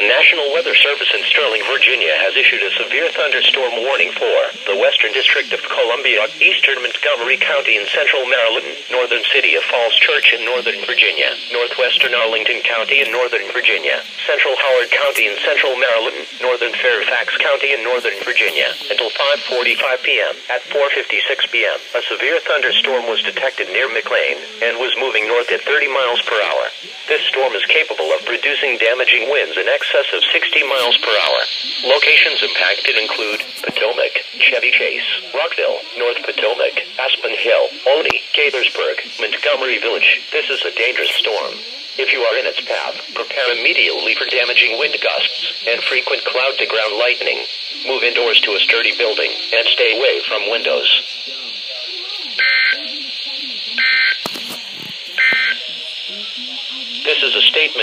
National Weather Service in Sterling, Virginia has issued a severe thunderstorm warning for the Western District of Columbia, Eastern Montgomery County in Central Maryland, Northern City of Falls Church in Northern Virginia, Northwestern Arlington County in Northern Virginia, Central Howard County in Central Maryland, Northern Fairfax County in Northern Virginia, until 5:45 p.m. At 4:56 p.m., a severe thunderstorm was detected near McLean and was moving north at 30 miles per hour. This storm is capable of producing damaging winds in excess of 60 miles per hour. Locations impacted include Potomac, Chevy Chase, Rockville, North Potomac, Aspen Hill, Olney, Gaithersburg, Montgomery Village. This is a dangerous storm. If you are in its path, prepare immediately for damaging wind gusts and frequent cloud-to-ground lightning. Move indoors to a sturdy building and stay away from windows. This is a statement